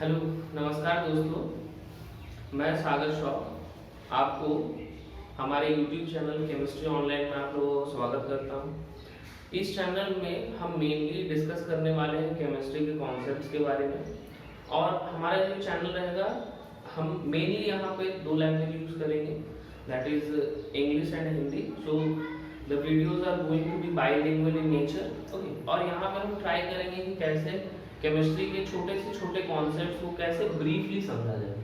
Hello, नमस्कार दोस्तों। मैं सागर श्रॉफ आपको हमारे यूट्यूब चैनल केमिस्ट्री ऑनलाइन में आप लोगों को स्वागत करता हूँ। इस चैनल में हम मेनली डिस्कस करने वाले हैं केमिस्ट्री के कॉन्सेप्ट्स के बारे में। और हमारा जो चैनल रहेगा, हम मेनली यहाँ पे दो लैंग्वेज यूज़ करेंगे, that is English and Hindi. So the videos are going to be bilingual in nature, okay. और यहाँ पर हम ट्राई करेंगे कि कैसे केमिस्ट्री के छोटे से छोटे कॉन्सेप्ट्स को कैसे ब्रीफली समझा जाए।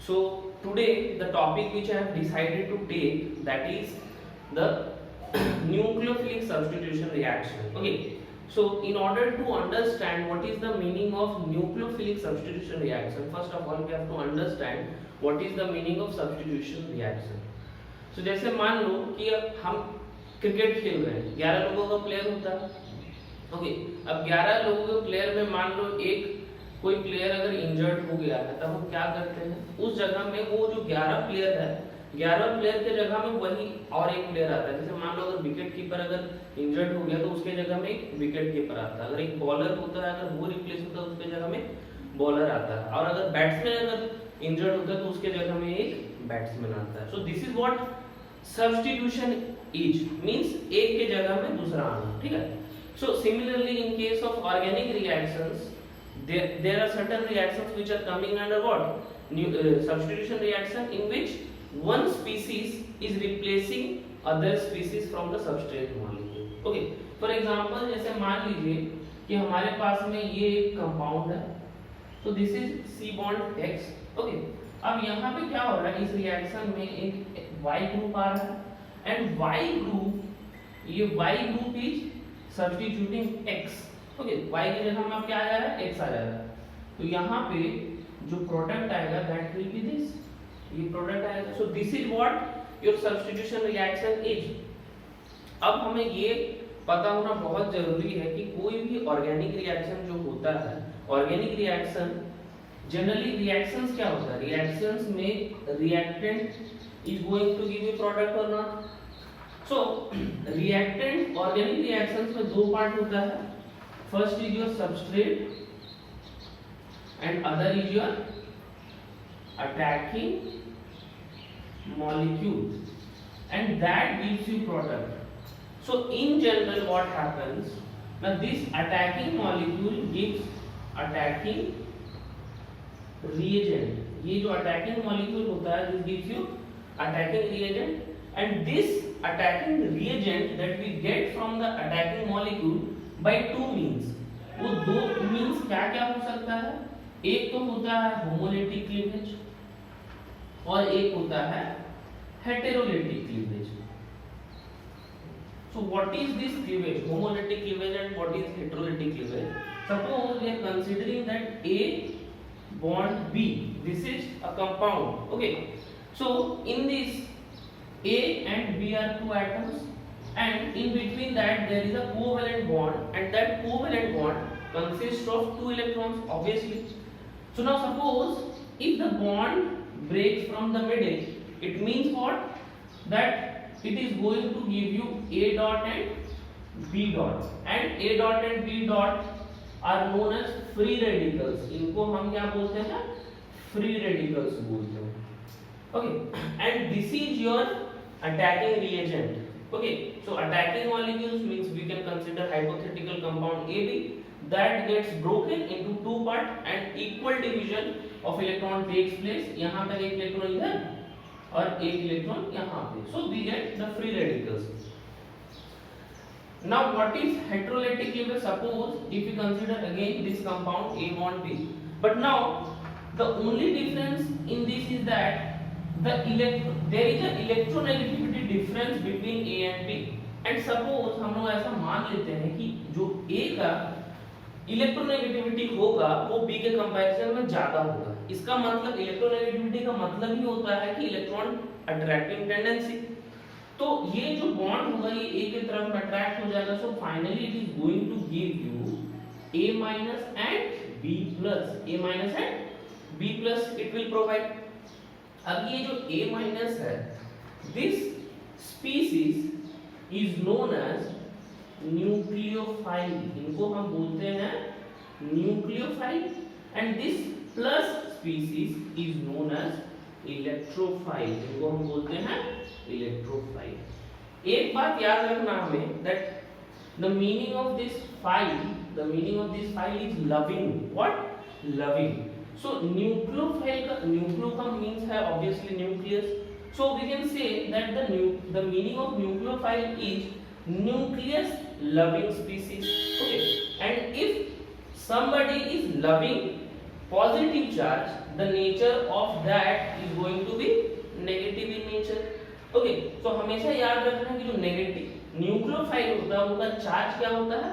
So today the topic which I have decided to take, that is the nucleophilic substitution reaction, okay. So in order to understand what is the meaning of nucleophilic substitution reaction, first of all we have to understand what is the meaning of substitution reaction. So जैसे मान लो कि हम cricket खेल रहे हैं, 11 लोगों का player होता है, ओके। अब 11 लोगों के प्लेयर में मान लो एक कोई प्लेयर अगर इंजर्ड हो गया है, तब हम क्या करते हैं, उस जगह में वो जो 11 प्लेयर है, 11 प्लेयर के जगह में वही और एक प्लेयर आता है। जैसे मान लो अगर विकेट कीपर अगर इंजर्ड हो गया तो उसके जगह में एक विकेट कीपर आता है। अगर एक बॉलर होता है, अगर वो रिप्लेस होता है, उसके जगह में बॉलर आता है। और अगर बैट्समैन अगर इंजर्ड होता है तो उसके जगह में एक बैट्समैन आता है। सो this is what substitution is, means एक के जगह में दूसरा आना, ठीक है। So similarly in case of organic reactions, there are certain reactions which are coming under what? Substitution reaction, in which one species is replacing other species from the substrate molecule. Okay. For example, जैसे मान लीजिए कि हमारे पास में ये एक compound है, तो this is C bond X. Okay. अब यहाँ पे क्या हो रहा है, इस रिएक्शन में एक Y ग्रुप आ रहा है एंड Y ग्रुप, ये Y group is substituting x, okay. y की जगह में अब क्या आ जा रहा है, x आ जा रहा है। तो यहाँ पे जो प्रोडक्ट आएगा दैट विल बी दिस, ये प्रोडक्ट आएगा। सो this is what your substitution reaction is. अब हमें ये पता होना बहुत जरूरी है कि कोई भी ऑर्गेनिक रिएक्शन जो होता है, ऑर्गेनिक रिएक्शन जनरली रिएक्शंस क्या होता है, रिएक्शंस में reactant is going to give you product और not. So reactant organic reactions में दो पार्ट होता है, first is your substrate and other is your attacking molecule and that gives you product. So in general what happens, now this attacking molecule gives attacking reagent, ये जो attacking molecule होता है this gives you attacking reagent and this attacking reagent that we get from the attacking molecule by two means. वो दो means क्या क्या हो सकता है, एक तो होता है homolytic cleavage और एक होता है heterolytic cleavage. So what is this cleavage, homolytic cleavage and what is heterolytic cleavage? Suppose we are considering that A bond B, this is a compound, okay. So in this A and B are two atoms and in between that there is a covalent bond and that covalent bond consists of two electrons obviously. So now suppose if the bond breaks from the middle, it means what, that it is going to give you A dot and B dot, and A dot and B dot are known as free radicals. इनको हम क्या बोलते हैं, free radicals बोलते हैं, okay. And this is your attacking reagent, okay. So attacking molecules means we can consider hypothetical compound AB that gets broken into two part and equal division of electron takes place. यहाँ पे एक electron इधर और एक electron यहाँ पे, so we get the free radicals. Now what is heterolytic cleavage? Suppose if we consider again this compound A bond B, but now the only difference in this is that there is a electronegativity difference between A and B. And suppose हम लोग ऐसा मान लेते हैं कि जो A का electronegativity होगा वो B के कंपैरिजन में ज्यादा होगा। इसका मतलब इलेक्ट्रोनेगेटिविटी का मतलब ही होता है कि इलेक्ट्रॉन अट्रैक्टिंग टेंडेंसी। तो ये जो बॉन्ड होगा ये A की तरफ में अट्रैक्ट हो जाएगा। So finally it is going to give you A minus and B plus, A minus and B plus it will provide. अब ये जो A माइनस है, this species is known as nucleophile, इनको हम बोलते हैं nucleophile, and this plus species is known as electrophile, जिनको हम बोलते हैं electrophile। एक बात याद रखना हमें that the meaning of this file is loving। what? Loving। so nucleophile का nucleo का means है obviously nucleus, so we can say that the meaning of nucleophile is nucleus loving species। okay, and if somebody is loving positive charge, the nature of that is going to be negative in nature। okay, so हमेशा याद रखना कि जो negative nucleophile होता है उनका charge क्या होता है,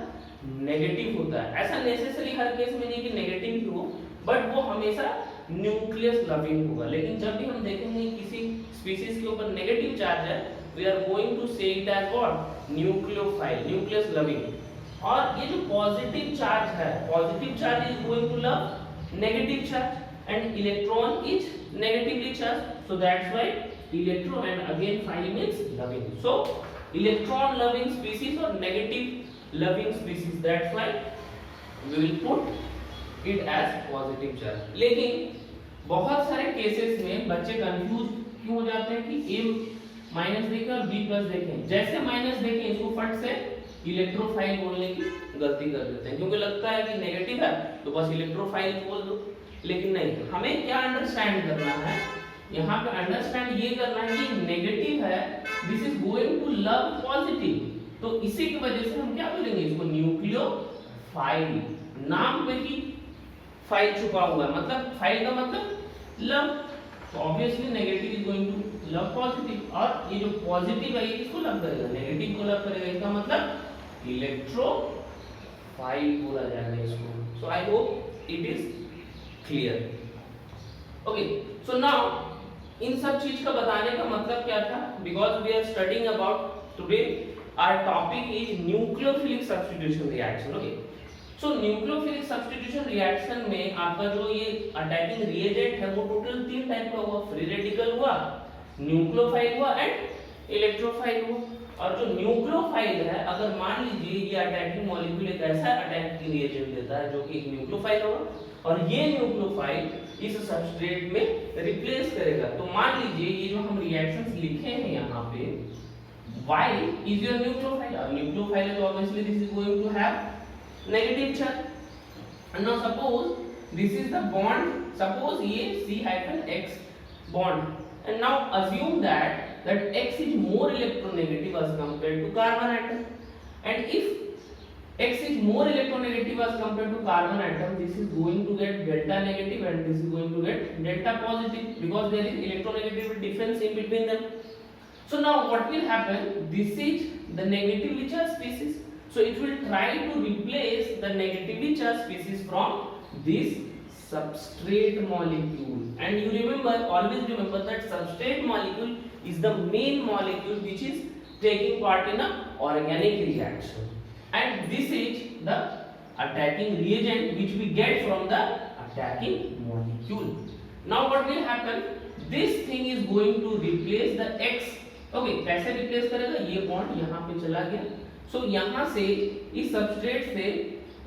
नेगेटिव होता है। ऐसा नेसेसरी हर केस में नहीं कि नेगेटिव ही हो, बट वो हमेशा न्यूक्लियस लविंग होगा। लेकिन जब भी हम देखेंगे किसी स्पीशीज के ऊपर नेगेटिव चार्ज है, we are going to say it as what, nucleophile, nucleus loving. और ये जो पॉजिटिव चार्ज है, positive charge is going to love negative charge and electron is negatively charged, so that's why electro, and again phi means loving, so electron loving species or negative loving species, that's why we will put it as positive charge। लेकिन बहुत सारे cases में बच्चे confuse क्यों हो जाते हैं कि a माइनस देखें और b प्लस देखें, जैसे माइनस देखें इसको फट से इलेक्ट्रोफाइल बोलने की गलती कर देते हैं, क्योंकि लगता है कि नेगेटिव है तो बस इलेक्ट्रोफाइल बोल दो। लेकिन नहीं, हमें क्या अंडरस्टैंड करना है, यहाँ पे अंडरस्टैंड ये करना है कि नेगेटिव है, this is going to love positive, तो इसी की वजह से हम क्या बोलेंगे इसको, न्यूक्लियोफाइल। नाम पे ही फाइल छुपा हुआ है, मतलब फाइल का मतलब लव, तो obviously negative is going to love positive, और ये जो पॉजिटिव है ये किसको लव करेगा, नेगेटिव को लव करेगा, इसका मतलब इलेक्ट्रोफाइल बोला जाएगा इसको। So I hope it is clear. Okay, so now इन सब चीज का बताने का मतलब क्या था, because we are studying about today our topic is nucleophilic substitution reaction. Okay, so nucleophilic substitution reaction में आपका जो ये अटैकिंग रिएजेंट है वो टोटल 3 टाइप का हुआ, फ्री रेडिकल हुआ, न्यूक्लियोफाइल हुआ एंड इलेक्ट्रोफाइल हुआ। और जो न्यूक्लियोफाइल है, अगर मान लीजिए ये अटैकिंग मॉलिक्यूल एक ऐसा अटैकिंग रिएजेंट देता है जो कि एक न्यूक्लियोफाइल होगा, और ये न्यूक्लियोफाइल इस सबस्ट्रेट में रिप्लेस करेगा, तो मान लीजिए ये जो हम रिएक्शंस लिखे हैं यहाँ पे, Y is your nucleophile, और nucleophile is obviously this is going to have negative charge, and now suppose this is the bond, suppose ये C-X bond, and now assume that X is more electronegative as compared to carbon atom, and if X is more electronegative as compared to carbon atom, this is going to get delta negative and this is going to get delta positive, because there is electronegativity difference in between them. So now what will happen, this is the negatively charged species, so it will try to replace the negatively charged species from this substrate molecule, and you remember, always remember that substrate molecule is the main molecule which is taking part in a organic reaction, and this is the attacking reagent which we get from the attacking molecule. Now what will happen, this thing is going to replace the X। Okay, कैसे replace करेगा, ये bond यहाँ पे चला गया, सो यहाँ से इस सबस्ट्रेट से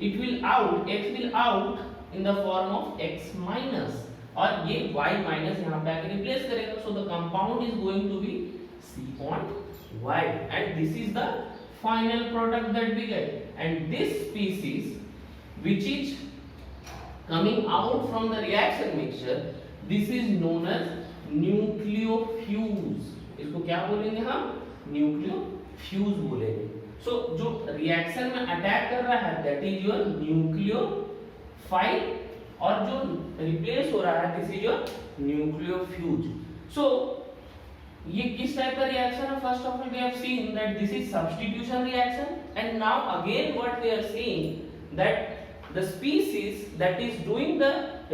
it will out, X will out in the form of X minus, और ये Y माइनस यहाँ पे आके रिप्लेस करेगा, so the compound is going to be C bond Y, and this is the final product that we get, and this species which is coming out from the reaction mixture, this is known as nucleofuge. इसको क्या बोलेंगे हम, न्यूक्लियोफ्यूज बोलेंगे। सो जो reaction में attack कर रहा है दैट इज योर न्यूक्लियोफाइल, और जो रिप्लेस हो रहा है दिस इज योर न्यूक्लियोफ्यूज। सो ये किस टाइप का रिएक्शन है, first of all we have seen that this is substitution reaction, and now again what we are seeing that the species that is doing the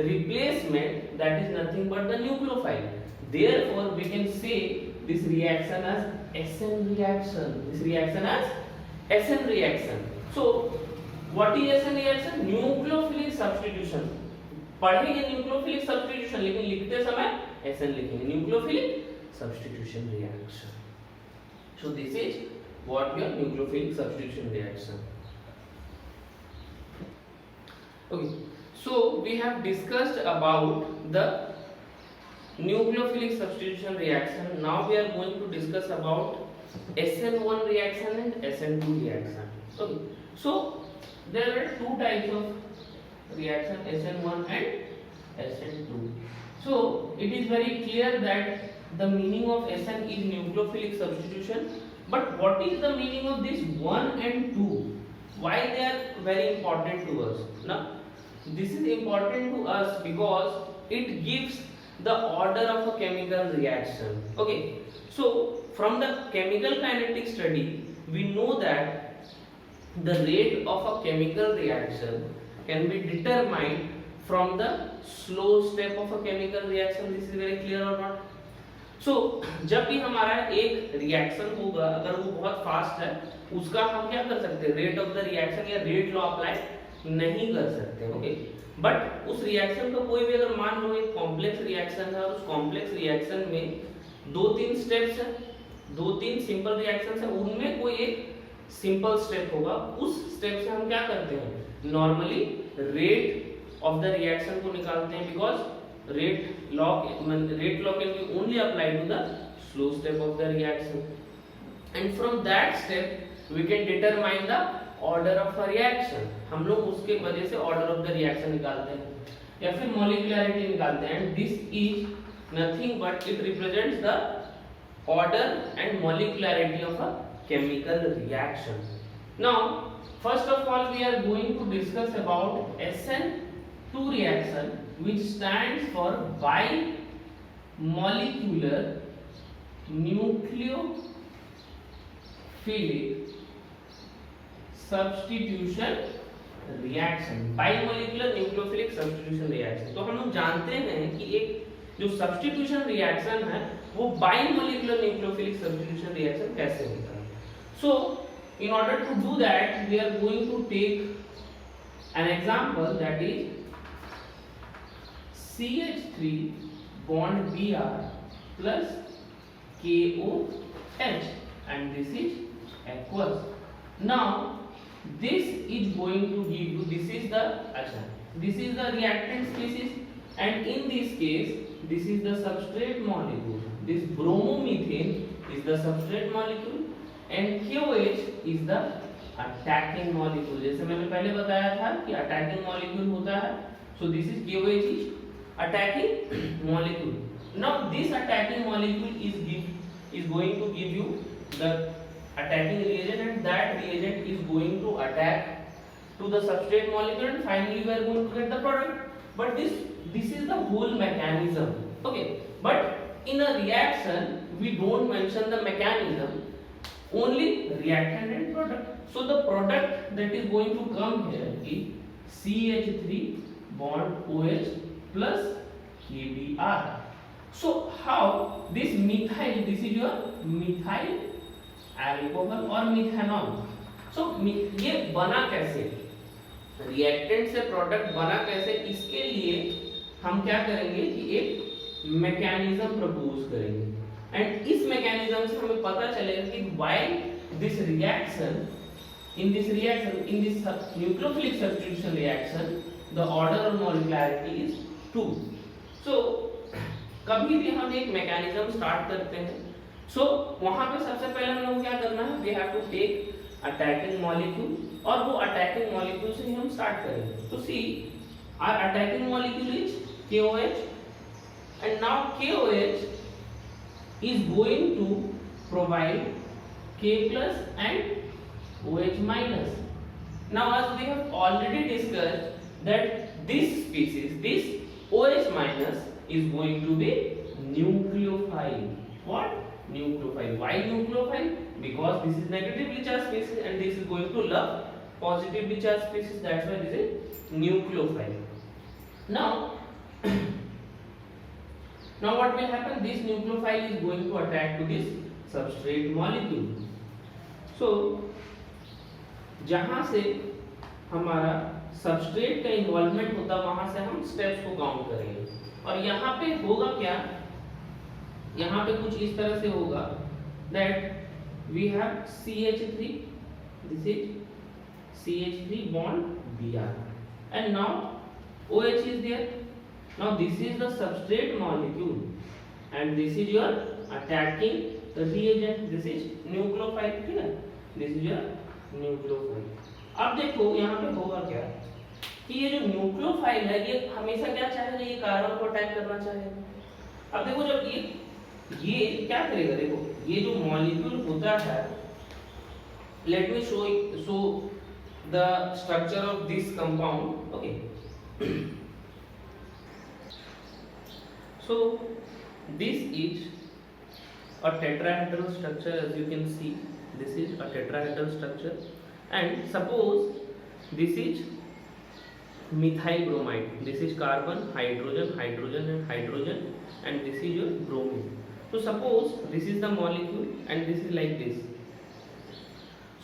replacement, that is nothing but the nucleophile, therefore we can say this reaction as SN reaction, this reaction as SN reaction। so what is SN reaction, nucleophilic substitution। पढ़ेंगे nucleophilic substitution, लेकिन लिखते समय SN लिखेंगे, nucleophilic substitution reaction। so this is what your nucleophilic substitution reaction। okay, So we have discussed about the nucleophilic substitution reaction. Now we are going to discuss about SN1 reaction and SN2 reaction. Okay. So there are two types of reaction, SN1 and SN2. So it is very clear that the meaning of SN is nucleophilic substitution. But what is the meaning of this 1 and 2? Why they are very important to us? Now, this is important to us because it gives the order of a chemical reaction. Okay, so from the chemical kinetic study, we know that the rate of a chemical reaction can be determined from the slow step of a chemical reaction. This is very clear or not? So जब भी हमारा एक reaction होगा, अगर वो बहुत fast है, उसका हम क्या कर सकते हैं, रेट ऑफ द रिएक्शन या रेट लॉ अप्लाई नहीं कर सकते. ओके, बट उस रिएक्शन का कोई भी अगर मान लो एक कॉम्प्लेक्स रिएक्शन है और उस कॉम्प्लेक्स रिएक्शन में दो तीन स्टेप्स है, दो तीन सिंपल रिएक्शंस है, उनमें कोई एक सिंपल स्टेप होगा, उस स्टेप से हम क्या करते हैं, normally rate of the reaction को निकालते हैं, because rate law can be only applied to the slow step of the reaction, and from that step we can determine the order of a reaction. हम लोग उसके वजह से order of the reaction निकालते हैं या फिर molecularity निकालते हैं, and this is nothing but it represents the order and molecularity of a chemical reaction. Now first of all we are going to discuss about SN2 reaction, which stands for bimolecular nucleophilic substitution reaction. Bimolecular nucleophilic substitution reaction. तो हम लोग जानते हैं कि एक जो substitution reaction है वो bimolecular nucleophilic substitution reaction कैसे होता है. So in order to do that we are going to take an example, that is CH3 bond Br plus KOH, and this is aqueous. Now this is going to give you, this is the reactant species, and in this case this is the substrate molecule. This bromomethane is the substrate molecule and KOH is the attacking molecule. जैसे मैंने पहले बताया था कि attacking molecule होता है, so this is KOH is attacking molecule. Now this attacking molecule is going to give you the attacking reagent, and that reagent is going to attack to the substrate molecule, and finally we are going to get the product. But this is the whole mechanism. Okay, but in a reaction we don't mention the mechanism, only reactant and product. So the product that is going to come here is CH3 bond OH plus KBr. So how this methyl, this is your methyl alcohol or methanol. So ये बना कैसे, reactant से product बना कैसे, इसके लिए हम क्या करेंगे कि एक मैकेनिज्म प्रपोज करेंगे, एंड इस मैकेनिज्म से हमें पता चलेगा कि why this reaction in this nucleophilic substitution reaction the order of molecularity is 2. So कभी भी हम एक मैकेनिज्म स्टार्ट करते हैं, so वहां पे सबसे पहले हम लोग क्या करना है, we have to take attacking molecule, और वो attacking molecule से ही हम स्टार्ट करेंगे. So see, our attacking molecule is KOH, and now KOH is going to provide K plus and OH minus. Now as we have already discussed that this species, this OH minus is going to be nucleophile. What? Nucleophile. Why nucleophile? Because this is negatively charged species and this is going to love positively charged species. That's why this is nucleophile. Now what will happen? This nucleophile is going to attack to this substrate molecule. So जहां से हमारा substrate का involvement होता वहां से हम steps को count करेंगे, और यहाँ पे होगा क्या, यहाँ पे कुछ इस तरह से होगा that we have CH3, this is CH3 bond Br, and now OH is there. Now this is the substrate molecule and this is your attacking reagent. This is nucleophile, ठीक है, दिस इज योर न्यूक्लियोफाइल. अब देखो यहाँ पे होगा क्या कि ये जो न्यूक्लियोफाइल है ये हमेशा क्या चाहेगा, ये कार्बन को अटैक करना चाहेगा. अब देखो जब ये क्या करेगा, देखो ये जो मॉलिक्यूल होता है, let me show the structure of this compound. Okay, so this is a tetrahedral structure. As you can see, this is a tetrahedral structure, and suppose this is methyl bromide. This is carbon, hydrogen, hydrogen and hydrogen, and this is your bromine. So suppose this is the molecule and this is like this.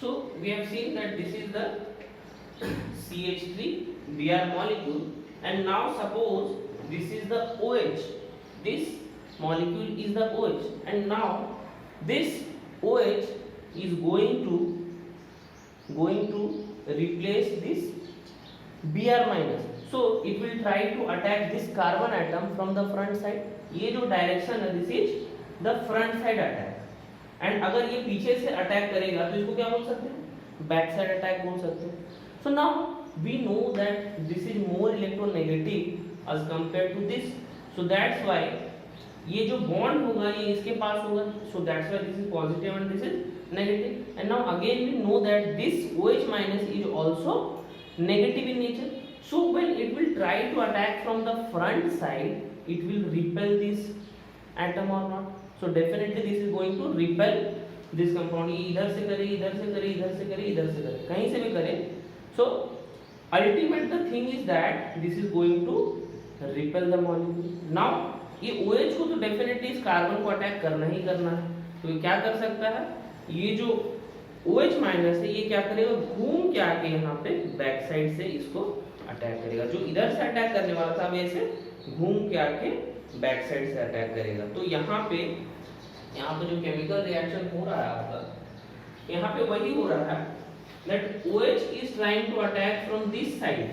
So we have seen that this is the CH3Br molecule, and now suppose this is the OH. This molecule is the OH, and now this OH is going to replace this Br minus. So it will try to attack this carbon atom from the front side. ये जो direction है, this is the front side attack. And अगर ये पीछे से attack करेगा तो इसको क्या बोल सकते हैं, बैक साइड अटैक बोल सकते हैं. So now we know that this is more electronegative as compared to this. So that's why ये जो बॉन्ड होगा ये इसके पास होगा. So that's why this is positive and this is negative. And now again we know that this OH minus is also negative in nature. So when it will try to attack from the front side, it will repel this atom or not. So definitely this is going to repel this compound. ये इधर से करे, इधर से करे, इधर से करे, इधर से करे, कहीं से भी करे. So ultimate the thing is that this is going to repel the molecule. Now ये OH को तो डेफिनेटली इस कार्बन को अटैक करना ही करना है. तो ये क्या कर सकता है, ये जो OH माइनस है ये क्या करेगा, घूम के आके यहाँ पे बैक साइड से इसको अटैक करेगा. जो इधर से अटैक करने वाला था वैसे घूम के आके बैक साइड से अटैक करेगा. तो यहाँ पे जो केमिकल रिएक्शन हो रहा है आपका, यहाँ पे वही हो रहा है that OH is trying to attack from this side,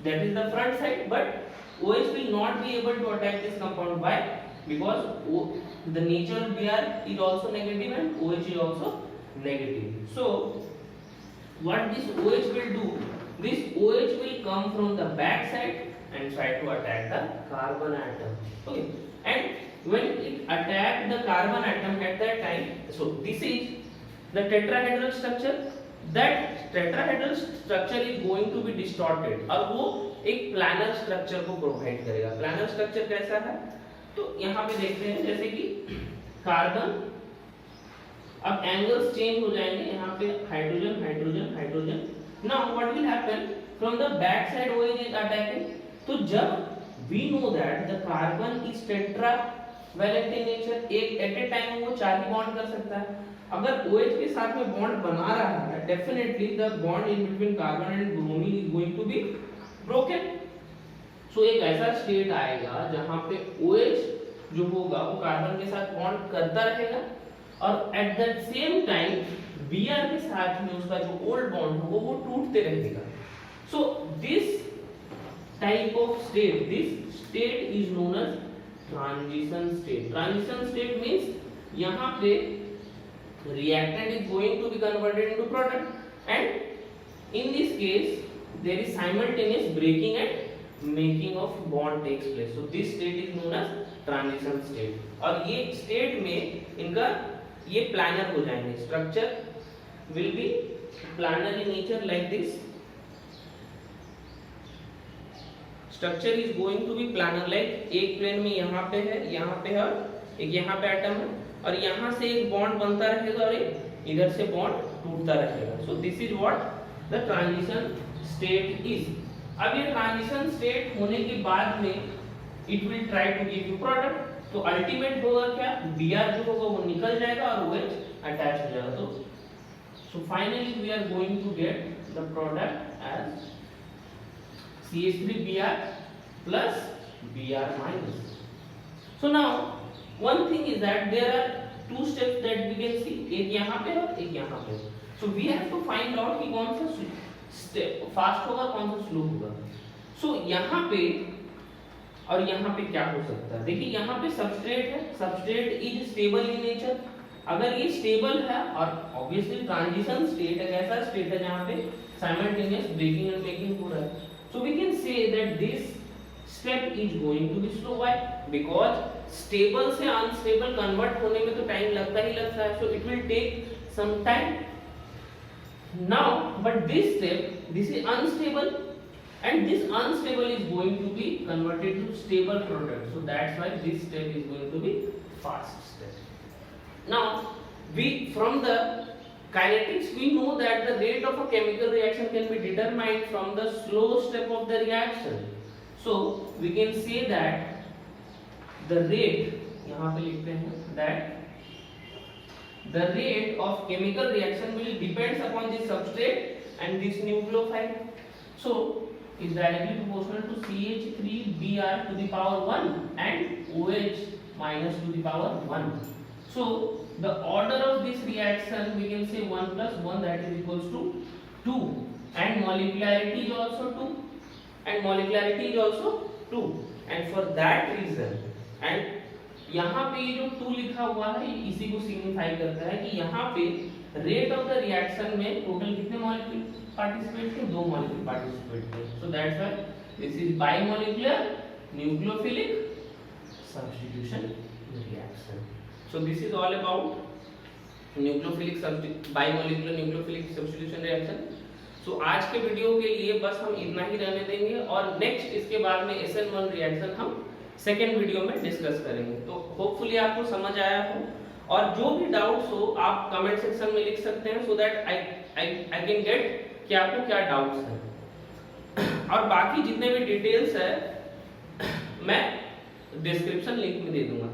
that is the front side, but OH will not be able to attack this compound. Why? Because the nature of Br is also negative and OH is also negative. So what this OH will do, this OH will come from the back side and try to attack the carbon atom. Okay, and when it attack the carbon atom at that time, so this is the tetrahedral structure. That tetrahedral structure is going to be distorted और वो एक planner structure को provide करेगा. Planner structure कैसा है, तो यहाँ पे देखते हैं जैसे कि कार्बन, अब एंगल्स चेंज हो जाएंगे. यहाँ पे hydrogen hydrogen hydrogen. Now what will happen, from the back side OH is attacking. तो जब we know that the carbon is tetravalent in nature, एक एट ए टाइम वो 4 ही बॉन्ड कर सकता है. अगर OH के साथ में बॉन्ड बना रहा है, definitely the bond in between carbon and bromine is going to be broken. So एक ऐसा स्टेट आएगा जहां पे OH जो होगा वो कार्बन के साथ बॉन्ड करता रहेगा और at the same time Br के साथ में उसका जो ओल्ड बॉन्ड होगा वो टूटते रहेगा. So this type of state, this state is known as transition state. Transition state means यहां पे reactant is going to be converted into product, and in this case there is simultaneous breaking and making of bond takes place. So this state is known as transition state. और ये state में इनका ये planar हो जाएंगे. Structure will be planar in nature like this. Structure is going to be planar like एक plane में यहाँ पे है, यहाँ पे है, एक यहाँ पे atom है और यहाँ से एक बॉन्ड बनता रहेगा और एक इधर से बॉन्ड टूटता रहेगा. So this is what the transition state is. अब ये ट्रांजिशन स्टेट होने के बाद में it will try to give you product. तो अल्टीमेट होगा क्या, Br जो होगा वो निकल जाएगा और OH अटैच हो जाएगा. तो so finally we are going to get the product as CH3Br plus Br minus. So now one thing is that there are two steps that we can see, एक यहाँ पे और एक यहाँ पे. So we have to find out कि कौन सा स्टेप फास्ट होगा कौन सा स्लो होगा. सो यहाँ पे और यहाँ पे क्या हो सकता है, देखिए यहाँ पे सबस्ट्रेट है, substrate is stable in nature. अगर ये स्टेबल है और ऑब्वियसली ट्रांजिशन स्टेट है, ऐसा स्टेट है जहाँ पे साइमल्टेनियस ब्रेकिंग एंड मेकिंग हो रहा है, so we can say that this step is going to be slow. Why? Because stable से अनस्टेबल कन्वर्ट होने में तो टाइम लगता ही लगता है, so it will take some time. Now but this step, this is unstable and this unstable is going to be converted to stable product, so that's why this step is going to be fast step. Now we, from the kinetics, we know that the rate of a chemical reaction can be determined from the slow step of the reaction, so we can say that the rate, यहाँ पे लिखते हैं that the rate of chemical reaction will depends upon this substrate and this nucleophile, so is directly proportional to CH3Br to the power 1 and OH minus to the power 1. So the order of this reaction we can say 1 plus 1, that is equals to 2, and molecularity is also 2, and molecularity is also 2, and for that reason, and यहाँ पे ये जो 2 लिखा हुआ है इसी को signify करता है कि यहाँ पे रेट ऑफ द रिएक्शन में टोटल कितने मॉलिक्यूल पार्टिसिपेट थे, 2 मॉलिक्यूल पार्टिसिपेट थे, so that's why this is bimolecular nucleophilic substitution reaction. So this is all about nucleophilic bimolecular nucleophilic substitution reaction. So आज के वीडियो के लिए बस हम इतना ही रहने देंगे, और नेक्स्ट इसके बाद में SN1 रिएक्शन हम सेकेंड वीडियो में डिस्कस करेंगे। तो होपफुली आपको समझ आया हो, और जो भी डाउट्स हो आप कमेंट सेक्शन में लिख सकते हैं, so that I can get कि आपको क्या डाउट्स हैं, और बाकी जितने भी डिटेल्स है मैं डिस्क्रिप्शन लिंक में दे दूंगा।